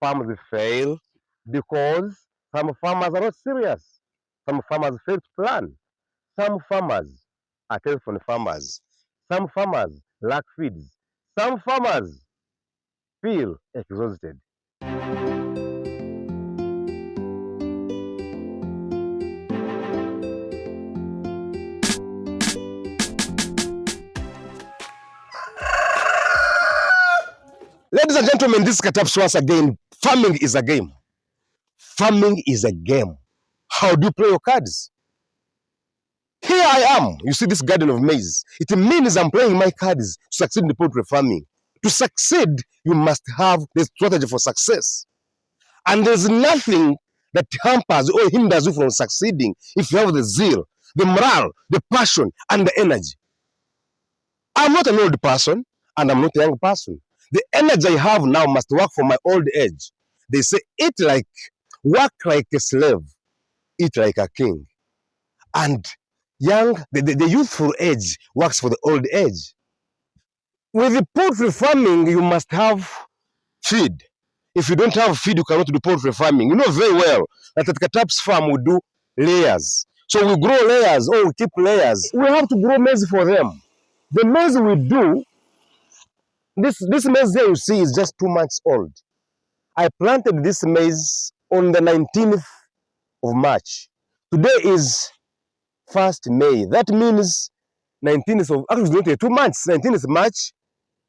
farms fail because some farmers are not serious. Some farmers fail to plan. Some farmers are telephone farmers. Some farmers lack feeds. Some farmers feel exhausted. Ladies and gentlemen, this is Kataps once again. Farming is a game. Farming is a game. How do you play your cards? Here I am. You see this garden of maize. It means I'm playing my cards to succeed in the poultry farming. To succeed, you must have the strategy for success. And there's nothing that hampers or hinders you from succeeding if you have the zeal, the morale, the passion, and the energy. I'm not an old person, and I'm not a young person. The energy I have now must work for my old age. They say, work like a slave, eat like a king. And the youthful age works for the old age. With the poultry farming, you must have feed. If you don't have feed, you cannot do poultry farming. You know very well that at Kataps farm we do layers. So we grow layers or we keep layers. We have to grow maize for them. The maize we do, this maize here you see is just 2 months old. I planted this maize on the 19th of March. Today is 1st May. That means 19th of, actually not 2 months, 19th March,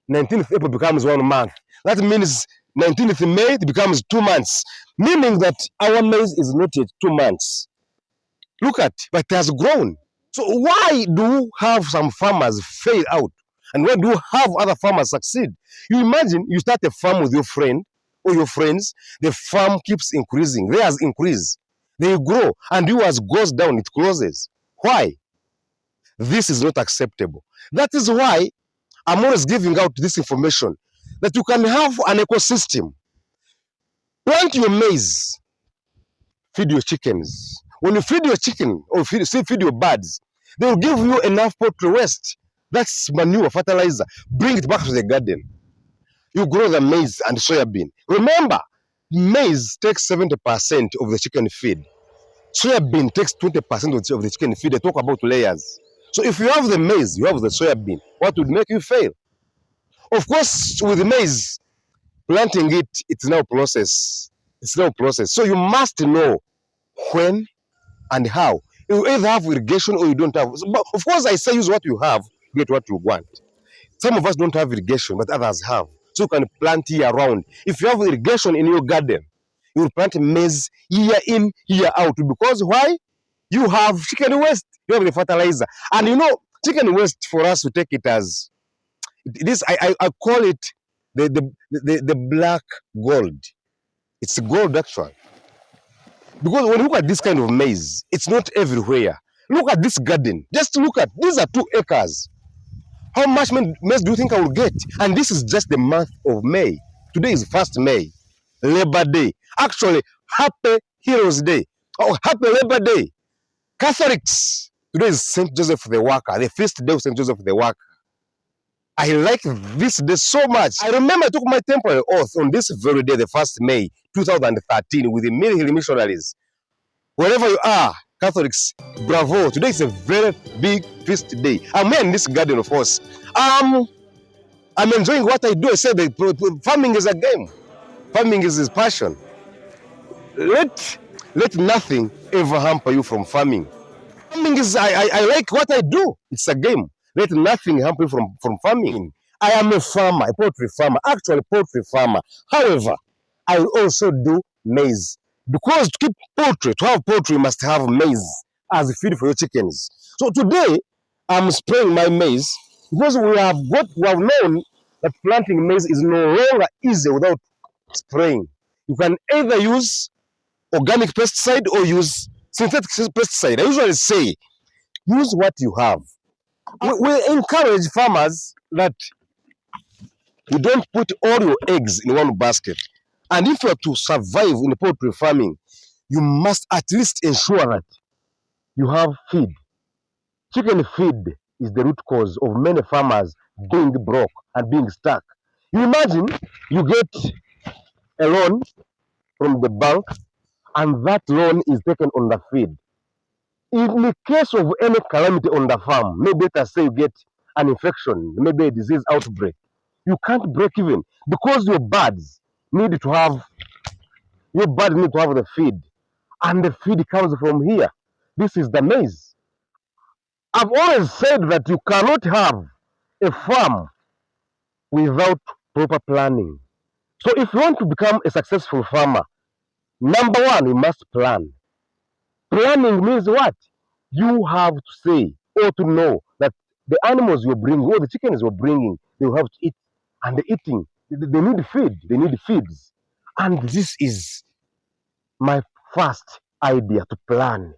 19th April becomes 1 month. That means 19th May, it becomes 2 months. Meaning that our maize is not yet 2 months. Look at, but it has grown. So why do you have some farmers fail out? And why do you have other farmers succeed? You imagine you start a farm with your friend or your friends, the farm keeps increasing, theirs increase, they grow, and yours goes down, it closes. Why? This is not acceptable. That is why I'm always giving out this information, that you can have an ecosystem. Plant your maize, feed your chickens. When you feed your chicken or feed your birds, they will give you enough poultry waste. That's manure, fertilizer. Bring it back to the garden. You grow the maize and soybean. Remember, maize takes 70% of the chicken feed. Soybean takes 20% of the chicken feed. They talk about layers. So if you have the maize, you have the soybean. What would make you fail? Of course, with the maize, planting it, it's now process. It's now process. So you must know when and how. You either have irrigation or you don't have. But of course, I say use what you have, get what you want. Some of us don't have irrigation, but others have. So you can plant year round. If you have irrigation in your garden, you will plant maize year in, year out. Because why? You have chicken waste, you have the fertilizer. And you know, chicken waste for us to take it as, this I call it the black gold. It's gold actually. Because when you look at this kind of maize, it's not everywhere. Look at this garden. Just look at, these are 2 acres. How much maize do you think I will get? And this is just the month of May. Today is 1st May, Labor Day. Actually, Happy Heroes Day. Oh, Happy Labor Day. Catholics, today is St. Joseph the Worker, the feast day of St. Joseph the Worker. I like this day so much. I remember I took my temporary oath on this very day, the 1st May, 2013, with the Mill missionaries. Wherever you are, Catholics, bravo. Today is a very big feast day. I'm here in this garden, of course. I'm enjoying what I do. I said that farming is a game. Farming is his passion. Let nothing ever hamper you from farming. Farming is, I like what I do. It's a game. Let nothing hamper you from farming. I am a farmer, a poultry farmer, actually a poultry farmer. However, I also do maize. Because to keep poultry, to have poultry, you must have maize as feed for your chickens. So today, I'm spraying my maize because we have known that planting maize is no longer easy without spraying. You can either use organic pesticide or use synthetic pesticide. I usually say, use what you have. We encourage farmers that you don't put all your eggs in one basket. And if you are to survive in poultry farming, you must at least ensure that you have feed. Chicken feed is the root cause of many farmers being broke and being stuck. You imagine you get a loan from the bank, and that loan is taken on the feed. In the case of any calamity on the farm, maybe let us say you get an infection, maybe a disease outbreak, you can't break even because your birds need to have the feed, and the feed comes from here. This is the maize. I've always said that you cannot have a farm without proper planning. So if you want to become a successful farmer, number one, you must plan. Planning means what? You have to say or to know that the animals you're bringing or the chickens you're bringing, they will have to eat. And they're eating. They need feed. They need feeds. And this is my first idea to plan.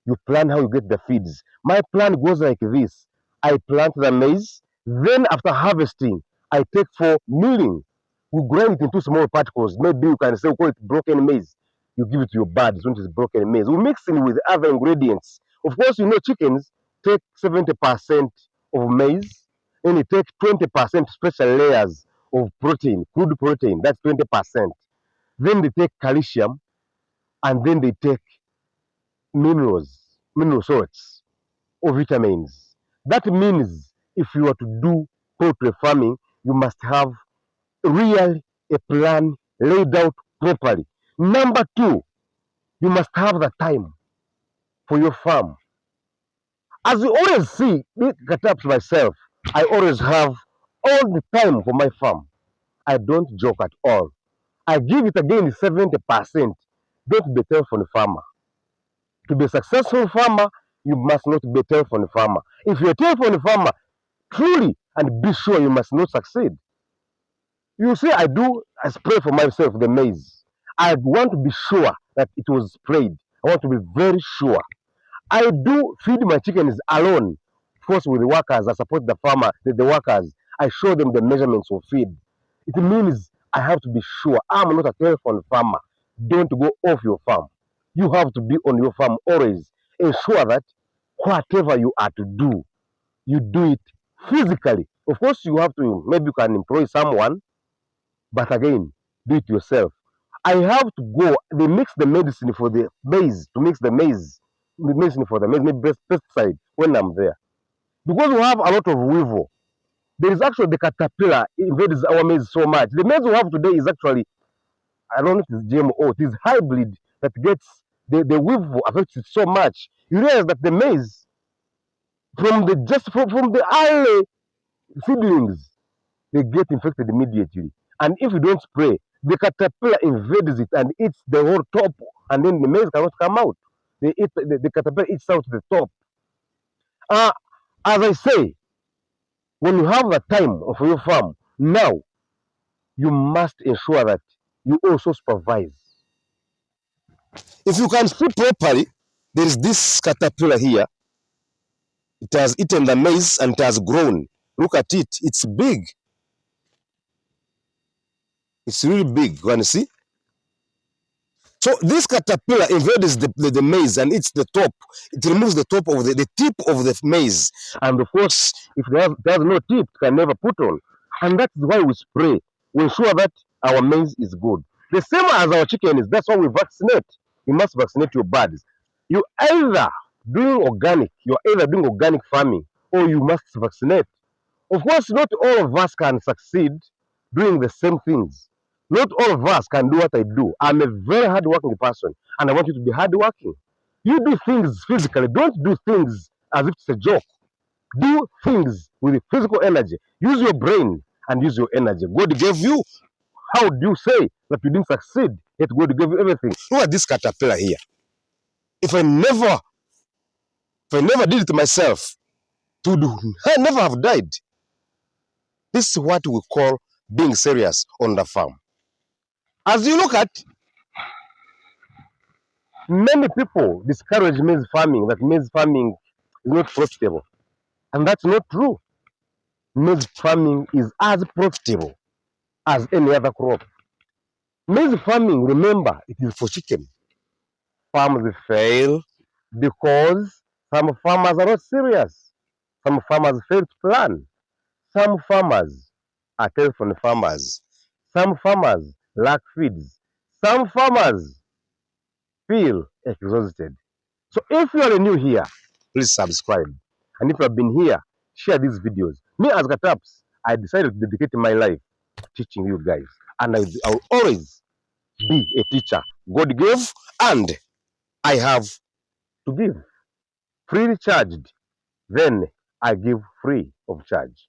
You plan how you get the feeds. My plan goes like this. I plant the maize. Then after harvesting, I take for milling. We grind it into small particles. Maybe you can say, we call it broken maize. You give it to your birds when it is broken maize. We mix it with other ingredients. Of course, you know chickens take 70% of maize. Then you take 20% special layers of protein, crude protein. That's 20%. Then they take calcium, and then they take mineral salts or vitamins. That means if you are to do poultry farming, you must have really a plan laid out properly. Number two, you must have the time for your farm. As you always see, me Kataps myself, I always have all the time for my farm. I don't joke at all. I give it again 70%. Don't be a telephone farmer. To be a successful farmer, you must not be a telephone farmer. If you're a telephone farmer, truly and be sure you must not succeed. You see, I spray for myself the maize. I want to be sure that it was sprayed. I want to be very sure. I do feed my chickens alone. Of course, with the workers, I support the farmer, the workers. I show them the measurements of feed. It means I have to be sure I'm not a telephone farmer. Don't go off your farm. You have to be on your farm always. Ensure that whatever you are to do, you do it physically. Of course, you have to, maybe you can employ someone, but again, do it yourself. I have to go, they mix the medicine for the maize, to mix the medicine for the maize, maybe pesticide when I'm there. Because we have a lot of weevil, there is actually the caterpillar invades our maize so much. The maize we have today is actually, I don't know if it's GMO, it is hybrid that gets, the weevil affects it so much. You realize that the maize, from the early seedlings, they get infected immediately. And if you don't spray, the caterpillar invades it and eats the whole top, and then the maize cannot come out. The caterpillar eats out the top. Uh, as I say, when you have the time of your farm, now you must ensure that you also supervise. If you can see properly, there is this caterpillar here. It has eaten the maize and it has grown. Look at it. It's big. It's really big. You can see? So this caterpillar invades the maize and eats the top. It removes the top of the tip of the maize. And of course, if there's no tip, it can never put on. And that's why we spray. We ensure that our maize is good. The same as our chicken is. That's why we vaccinate. You must vaccinate your birds. You you're either doing organic farming or you must vaccinate. Of course, not all of us can succeed doing the same things. Not all of us can do what I do. I'm a very hardworking person, and I want you to be hardworking. You do things physically. Don't do things as if it's a joke. Do things with physical energy. Use your brain and use your energy. God gave you. How do you say that you didn't succeed? Yet God gave you everything. Look at this caterpillar here. If I never did it myself, I never have died. This is what we call being serious on the farm. As you look at, many people discourage maize farming, that maize farming is not profitable. And that's not true. Maize farming is as profitable as any other crop. Maize farming, remember, it is for chicken. Farms fail because some farmers are not serious. Some farmers fail to plan. Some farmers are telephone farmers. Some farmers lack feeds. Some farmers feel exhausted. So if you are new here, please subscribe. And if you have been here, share these videos. Me as Kataps, I decided to dedicate my life to teaching you guys. And I will always be a teacher. God gave and I have to give. Free charged, then I give free of charge.